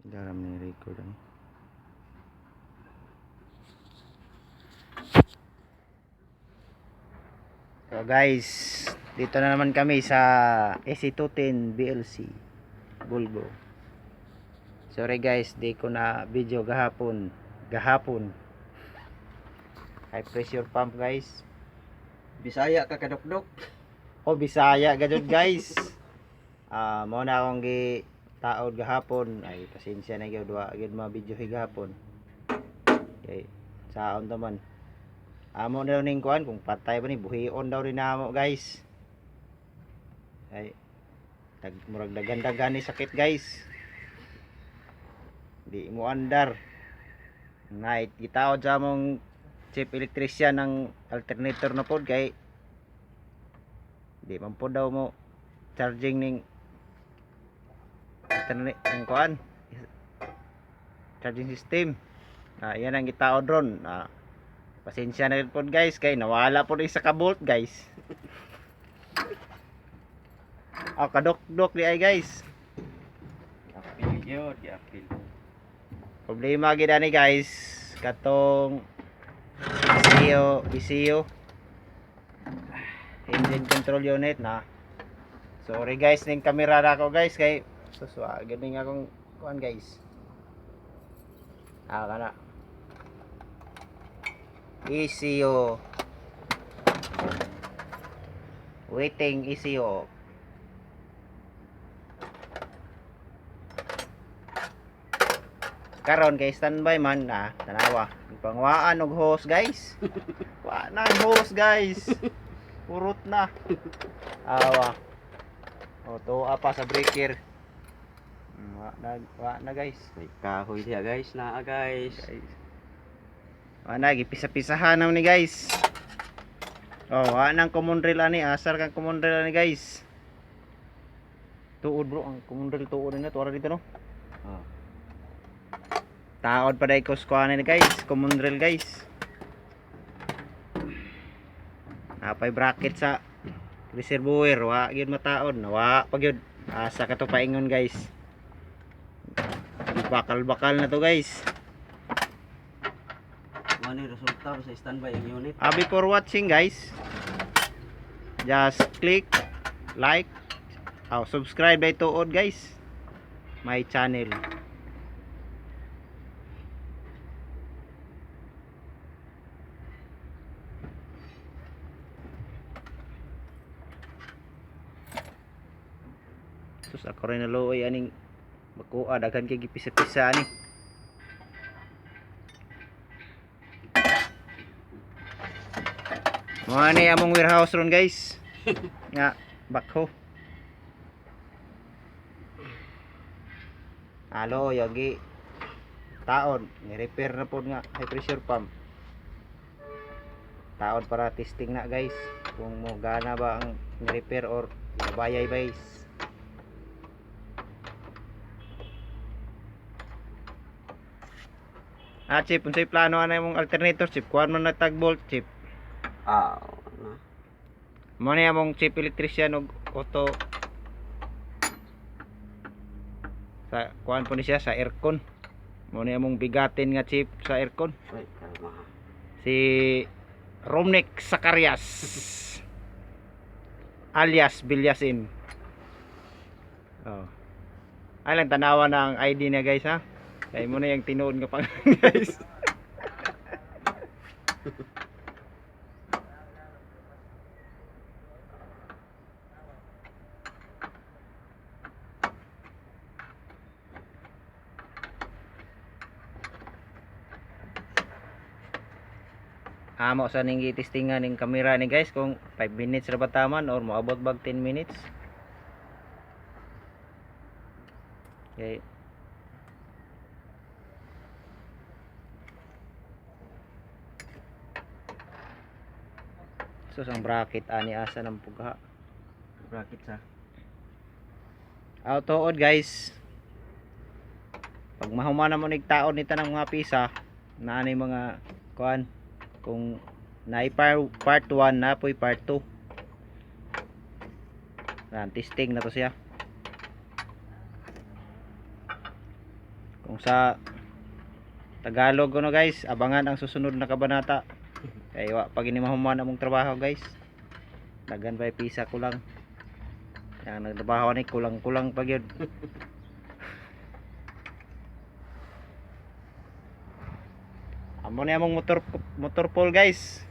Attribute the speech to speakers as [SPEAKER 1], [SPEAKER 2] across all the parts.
[SPEAKER 1] Dalam ni record ang. So guys, dito na naman kami sa SC210 BLC Bulbo. Sorry guys, di ko na video gahapon. High pressure pump guys.
[SPEAKER 2] Bisaya ka kadokdok.
[SPEAKER 1] Oh, Bisaya gadud guys. Mao na akong gi taod gahapon. Ay pasensya na gyud wa gyud mga video gahapon. Okay, saon taman. Amo daw ning kuan kung patay ba ni buhion daw rin namo guys. Ay murag dagan-dagan ni sakit guys. Di mo andar. Night gitaod sa among chief electrician ng alternator na pod kay di man po daw mo charging ning internet ng kuan charging system. Yan ang gitaod ron. Pasensya na rin po guys kay nawala po rin sa kabolt guys. Kadok-dok di ay guys.
[SPEAKER 2] Apil yun, apil.
[SPEAKER 1] Problema gid ani guys katong ECU engine control unit na. Sorry guys ning camera na ako guys kay suswa ganing akong kuan guys. Kana ECU waiting ECU karon kay standby man tanawa pangwaan og hose guys. Wa na hose guys, purot na tuwa pa sa breaker. Wa na guys,
[SPEAKER 2] May kahoy siya guys, naa guys.
[SPEAKER 1] wa na gipisa-pisahan na ni guys. Wa nang common rail ani, asar kang common rail ani guys. Tuod bro, ang common rail tuod na tuwa dito no. Taod pa dai ko skuan ni guys, common rail guys. Napay bracket sa reservoir, wa gyud mataod, wa pa gyud. Asa ka to paingon guys. Bakal-bakal na to guys.
[SPEAKER 2] Ano yung resulta sa standby ang unit?
[SPEAKER 1] Before watching guys, just click like, subscribe by tuod guys my channel. Sus ako rin naluoy aning makuha daghan kay gipisa-pisa ani. Mga ni among warehouse ron guys. Nga bakho. Alo yogi taon ni repair na pod nga high pressure pump. Taon para testing na guys kung mo gana ba ang repair or bayay guys. Chip, unsay plano ana imong alternator chip? Kuan man natag bolt chip.
[SPEAKER 2] Ano?
[SPEAKER 1] Mo ni among chief electrician og auto sa kuan po ni siya sa aircon. Mo ni among bigatin nga chip sa aircon.
[SPEAKER 2] Ay, kalma.
[SPEAKER 1] Si Romnick Zacarias alias Bilyasin. Ay lang tanawa na ang ID niya guys ha. Kaya mo na yung tinuod nga pang guys. Amo sa ning testingan ning kamera ni guys kung 5 minutes ra ba taman or moabot bag 10 minutes. Okay. So ang bracket ani asa ng pugha.
[SPEAKER 2] Bracket sa.
[SPEAKER 1] Tuod guys. Pag mahuman na mo nig taon ni tanang mga pisa, na ani mga kuan kung naay part 1 na poy part 2. Testing na to siya. Kung sa Tagalog ano guys, abangan ang susunod na kabanata. Kaya wa pag inimahuman among trabaho guys. Dagan pa pisa ko lang. Yang nagtrabaho ni kulang-kulang pa gyud. Amo na among motor pool guys.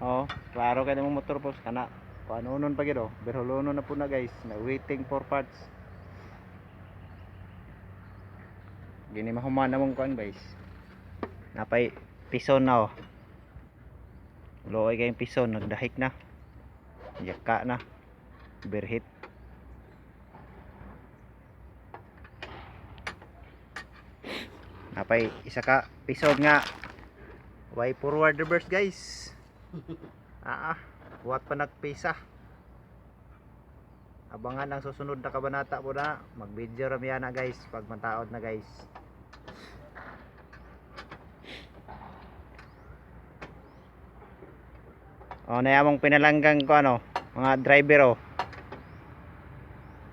[SPEAKER 1] Oh, klaro kay among motor pool kana panunon pa gyud oh. Berholonon na po na guys. Na waiting for parts. Gini mahuman among kuan guys. Napay pison na oh. Luoy kayong pison nagdahik na. Yaka na. Berhit. Napay isa ka pison nga way forward reverse guys. Buhat pa nagpisa. Abangan ang susunod na kabanata po na. Mag video ramiya na guys pag mataod na guys. O nayamong pinalanggang ko ano mga driver oh.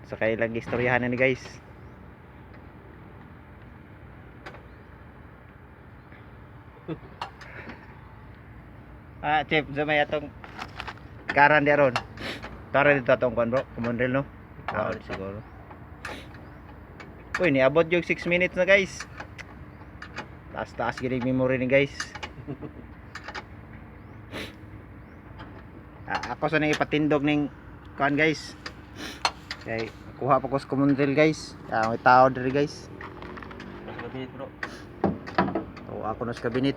[SPEAKER 1] Sa kailang istoryahan na ni guys. Chip, zamay atong karan di aron. Tara dito atong kuan bro, kumundel no. Wow, siguro. Uy, niabot yung 6 minutes na guys. Taas-taas gini memory ni guys. Ako sa nang ipatindog ning kuan guys. Kay kuha pa ko sa kumundel guys. May tao diri guys.
[SPEAKER 2] Mas kabinit bro.
[SPEAKER 1] O ako na sa kabinet.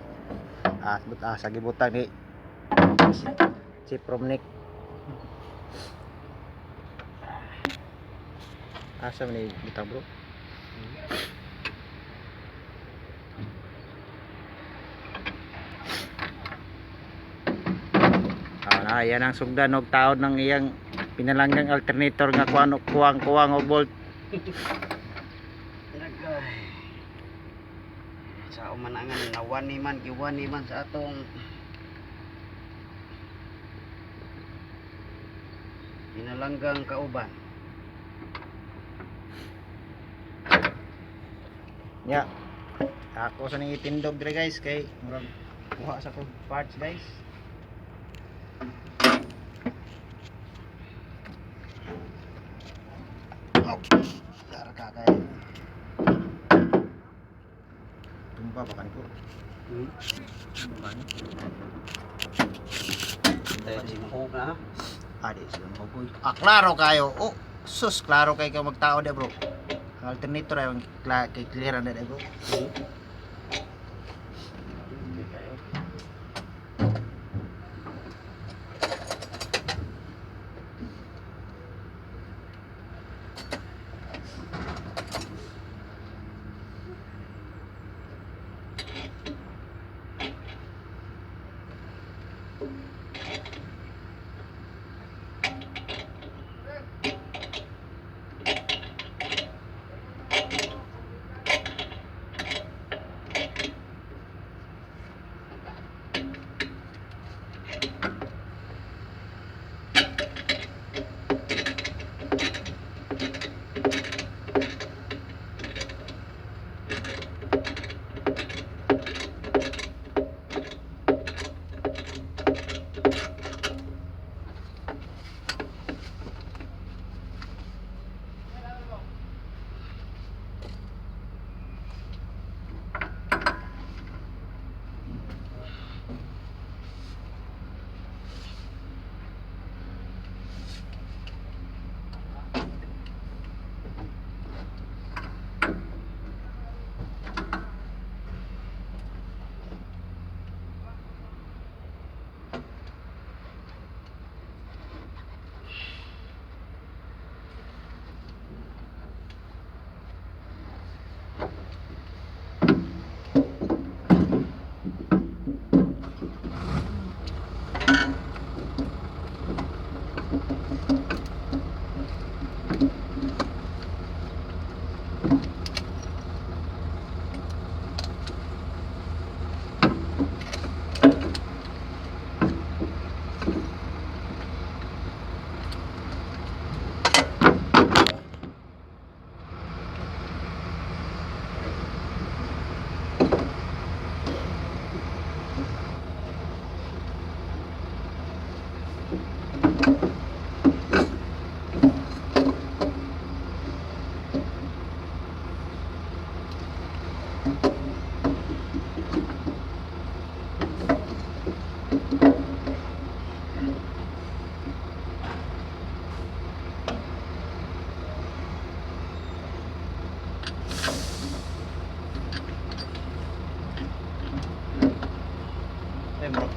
[SPEAKER 1] Sa gibutang ni si Promnik. Asa man ni butang bro? Yan ang sugdan og taod ng iyang pinalanggang alternator nga kuwang og bolt.
[SPEAKER 2] Sa umanangan nawani man giwani man sa atong pinalanggang kauban.
[SPEAKER 1] Ya. Ako sa nang itindog dire guys kay murag kuha sa kog parts guys. Dar kakay. Tumba ba kan ko?
[SPEAKER 2] Tayo si mahog na ha.
[SPEAKER 1] Adi sila magoy. Klaro kayo. Oh, sus klaro kay ka magtao de bro. Ang alternator ay kay clear na de bro.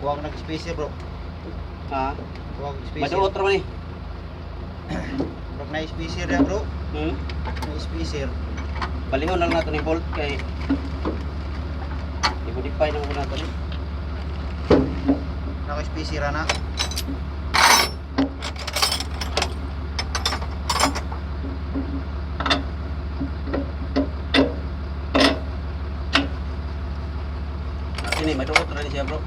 [SPEAKER 1] Kuha ko nag-spacer bro.
[SPEAKER 2] Ha?
[SPEAKER 1] Kuha ko spacer.
[SPEAKER 2] Maduot ra man ni.
[SPEAKER 1] Bro, na-spacer na bro.
[SPEAKER 2] Hmm?
[SPEAKER 1] Na-spacer.
[SPEAKER 2] Balingon lang nato ni bolt kay i-modify nang muna to ni.
[SPEAKER 1] Naka-spacer na.
[SPEAKER 2] Ini maduot ra ni siya bro.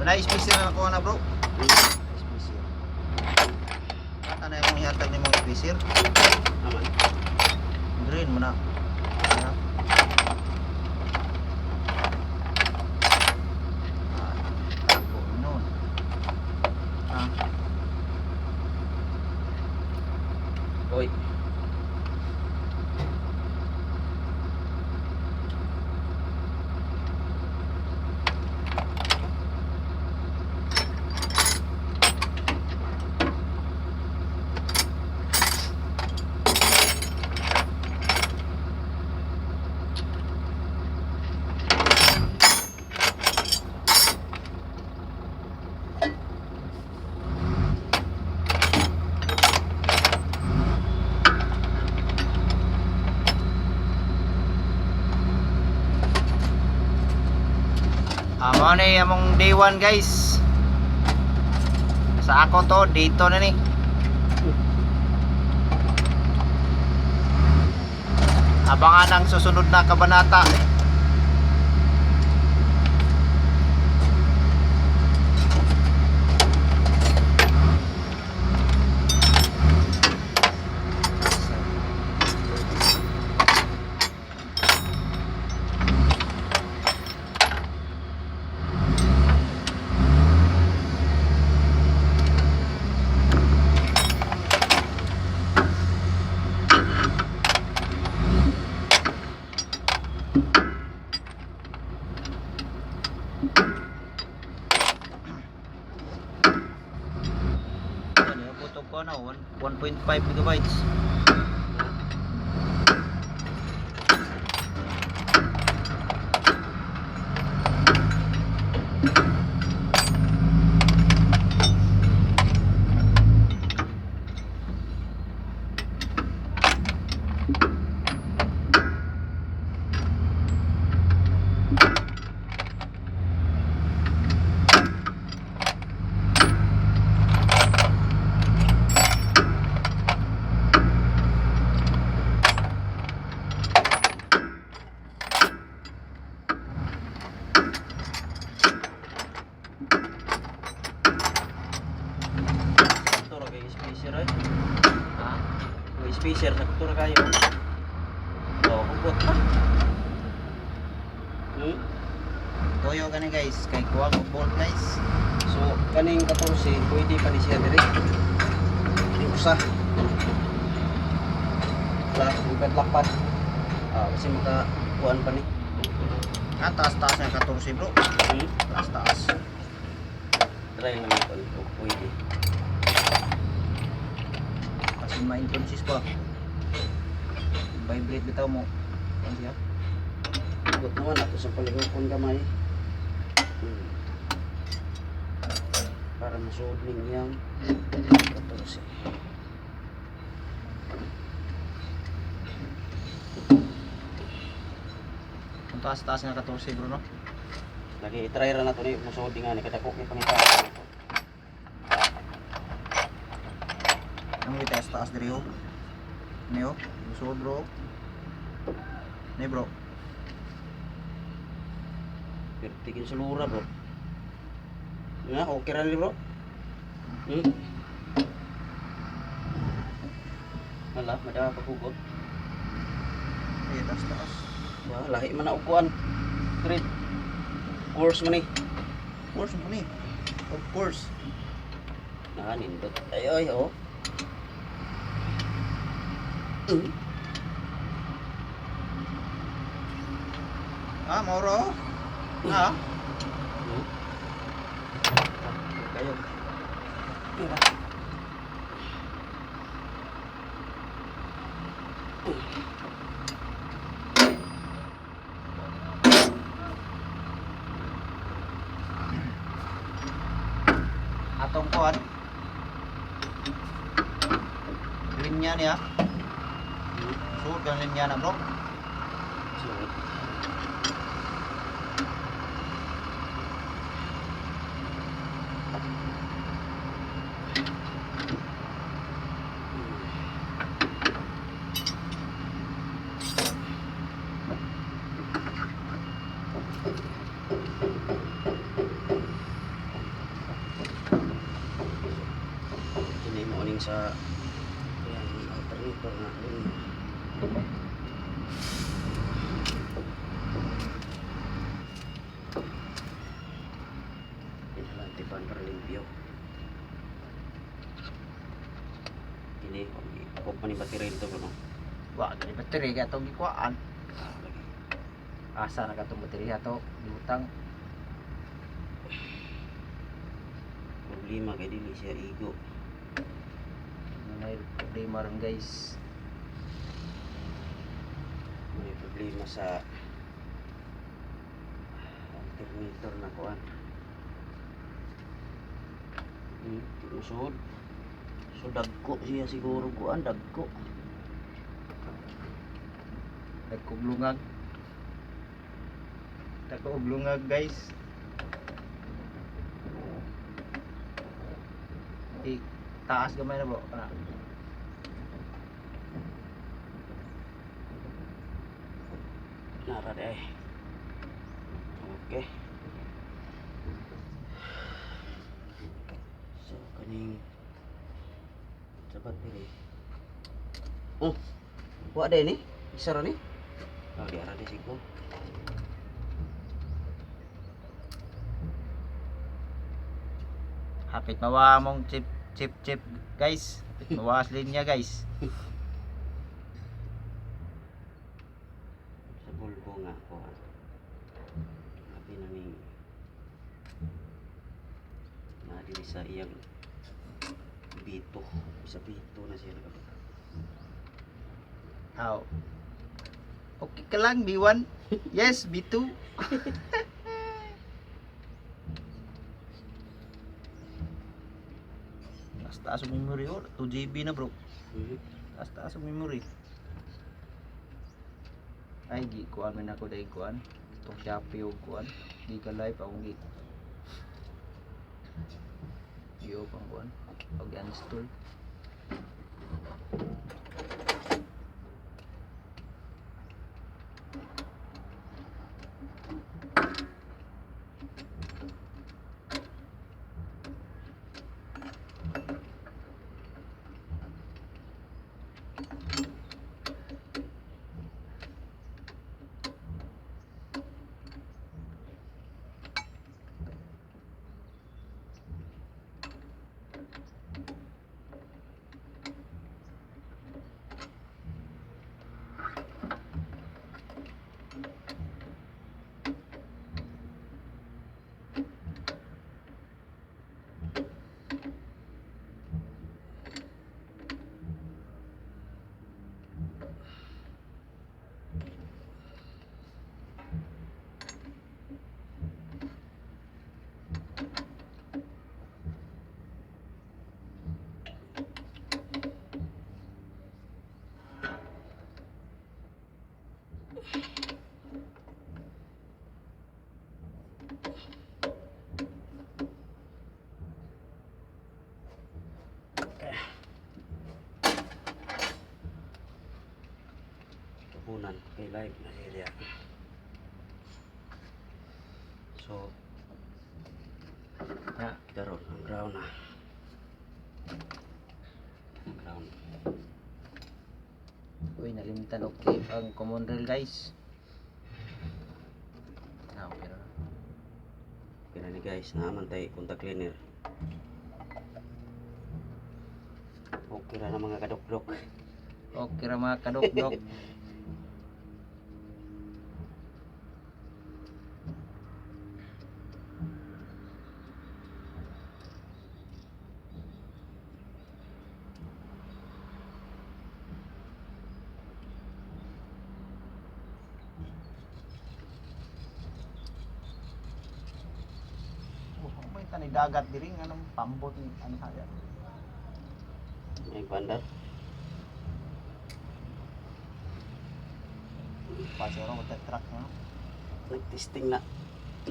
[SPEAKER 1] Na-spacer na kuha na bro. Spacer. Ano yung ihatag ni mga spacer?
[SPEAKER 2] Aman.
[SPEAKER 1] Green mo na. Noon. Ah,
[SPEAKER 2] Oy.
[SPEAKER 1] Amo na among day 1 guys. Sa ako to, dito na ni. Abangan ang susunod na kabanata. Yan, iabot ko na 1.5 gigabytes.
[SPEAKER 2] Sakto ra kay spacer ay. Ha? Kay spacer sakto ra kayo. Oh, hugot pa. Hmm?
[SPEAKER 1] Toyo gani guys, kay kuha ko bolt guys.
[SPEAKER 2] So, kaning 14 pwede pa ni siya dire. Di usa. Wala, lipat-lapat. Ah, kasi makakuan pa ni.
[SPEAKER 1] Ah, taas-taas na 14 bro.
[SPEAKER 2] Hmm?
[SPEAKER 1] Taas-taas.
[SPEAKER 2] Try naman ito. O, pwede.
[SPEAKER 1] Kasi ma-inconsist pa. Vibrate bitaw mo. Ano siya?
[SPEAKER 2] Hugot naman ako sa paligukon kamay. Hmm. Para masuod ning iyang 14.
[SPEAKER 1] Ang taas-taas nga 14 bro no.
[SPEAKER 2] Lagi i-try ra nato ni musuod nga ni kadako ni pangita.
[SPEAKER 1] Ang taas-taas diri oh. Niyo, so bro. Ni bro.
[SPEAKER 2] Pero tigil sa lura bro. Nga, okay ra ni bro. Hmm? Wala, mada paghugot.
[SPEAKER 1] Eh, taas-taas.
[SPEAKER 2] Wah, lahi man na ukuan. Trade. Course man eh.
[SPEAKER 1] Of course mo ni. Of course.
[SPEAKER 2] Nakanindot. Ay, ay, oh.
[SPEAKER 1] Ah, Mauro. Ah.
[SPEAKER 2] Kayo. Mira.
[SPEAKER 1] kuan. Linya niya. Suot ang linya na bro.
[SPEAKER 2] Suot. Ini morning sa yan, alternator na rin. Pinalantipan para limpyo. Ini ako pa ni battery ito bro.
[SPEAKER 1] Wa gani bateri ka tong gikuan. Asa na katong bateri ato diutang.
[SPEAKER 2] Problema kay dili siya igo.
[SPEAKER 1] May problema ron guys.
[SPEAKER 2] May problema sa alternator na kuan. Usod. So dagko siya siguro kuan dagko.
[SPEAKER 1] Nagkublungag. Nagkublungag guys. Taas gamay na bro. Kana.
[SPEAKER 2] Nara deh. Oke. So kaning sabat diri. Oh. Wa ada ni? Isara ni? Oh, di arah di siku.
[SPEAKER 1] Hapit mawa mong chip guys. Mawas linya guys.
[SPEAKER 2] Sa bulbo nga kuan. Tapi na ni na diri sa iyang bito. Sa bito na siya nakabit.
[SPEAKER 1] Aw. Okay ka lang B1. Yes, B2. Taas ang memory oh, 2 GB na bro. Taas ang memory. Ay gi kuan man ako dai kuan. Tong Shopee og kuan. Giga live akong gi. Yo pang kuan. Og uninstall.
[SPEAKER 2] Punan kay live na siya. So
[SPEAKER 1] Ya,
[SPEAKER 2] karon ang ground na. Ang ground.
[SPEAKER 1] uy nalimutan okay ang common rail guys. Ah, okay na.
[SPEAKER 2] Kaya ni guys, naman tayo contact cleaner. Okay na mga kadok-dok.
[SPEAKER 1] Okay ra mga kadok-dok. ni dagat diri nga nang pambot ni ano saya.
[SPEAKER 2] May bandar.
[SPEAKER 1] Pasero mo truck na.
[SPEAKER 2] Nag-testing na.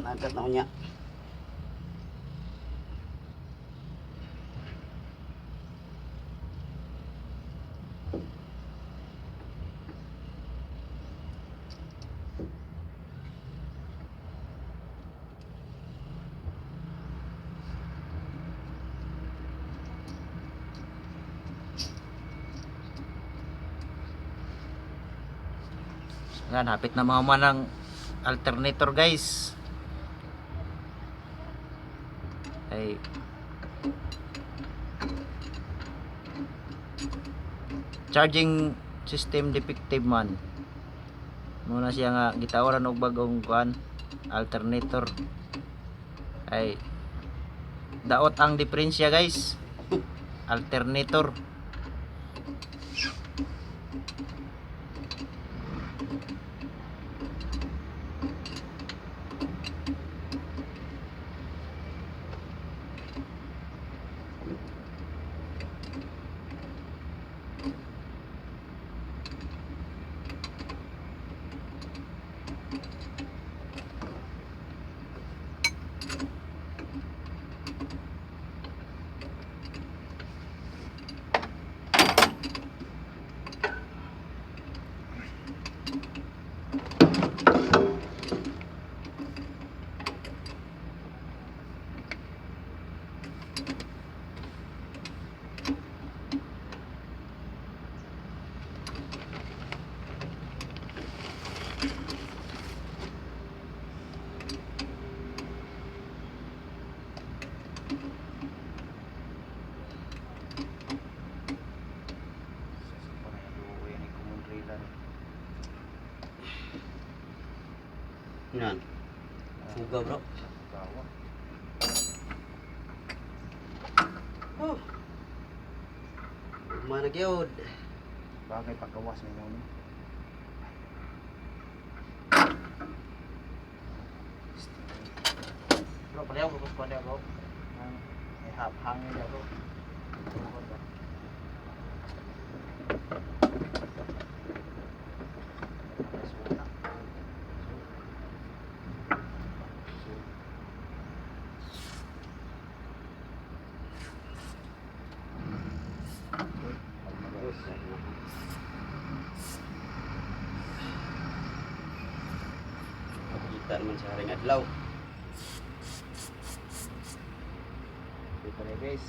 [SPEAKER 2] Nagat na ko niya.
[SPEAKER 1] Yan, hapit na mga ng alternator guys. Ay charging system defective man. Muna siya nga gitawaran og bagong kuan alternator. Ay daot ang diferensya guys. Alternator.
[SPEAKER 2] Yan. Fuga bro. Oh. Mana gyud.
[SPEAKER 1] Bagay pagkawas ni mo. Bro, pareho ko sa pareho bro. May hang niya bro.
[SPEAKER 2] Kita naman sa haring adlaw.
[SPEAKER 1] Ito na guys.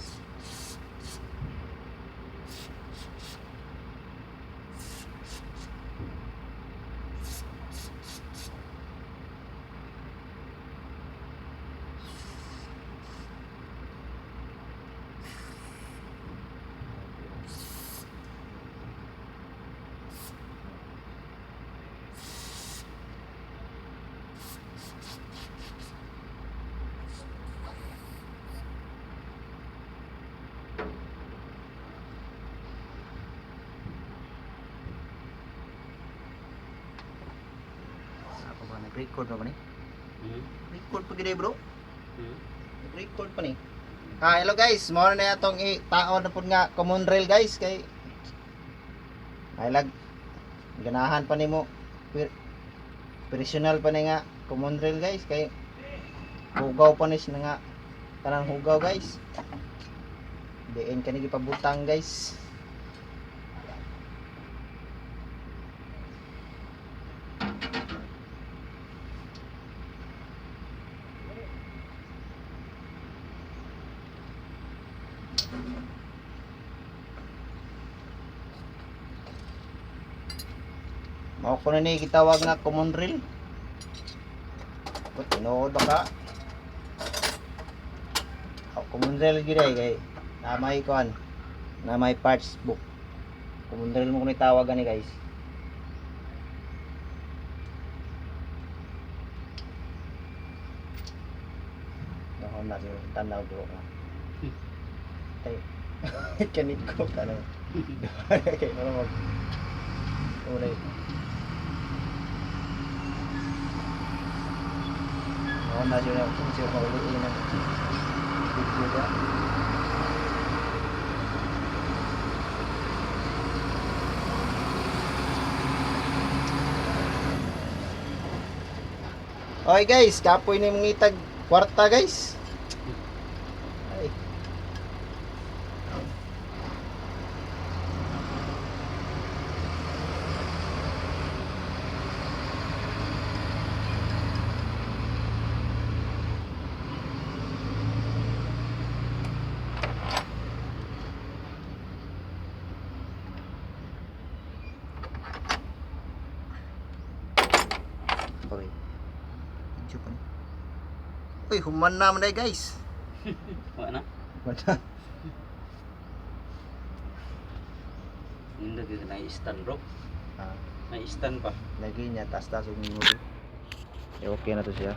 [SPEAKER 1] Record pa ba ni? Record pa gid bro. Record pa ni. Hello guys, mo na atong itaon na pud nga common rail guys kay lag ganahan pa nimo personal pa ni nga common rail guys kay hugaw pa ni siya nga kanang hugaw guys. Diin kani gipabutang guys. Mao ko na ni gitawag nga common rail. But tinuod ba ka? Common rail gid ay kay namay kuan. Namay parts book. Common rail mo ko ni tawag ani guys. Dahon na yung tanaw bro. Ay. Kanit ko kana. Kay ano mag ulay. Dahon na yung kung siya pauliin na. Muda. Okay guys, kapoy na yung ngitag kwarta guys. Ay. Okay. Video pa ni. Uy, human na man day guys.
[SPEAKER 2] Wala na.
[SPEAKER 1] Human na.
[SPEAKER 2] Hindi ka na stand bro.
[SPEAKER 1] Ah,
[SPEAKER 2] May stand pa.
[SPEAKER 1] lagi niya tas-tas yung nguli. Okay na to siya.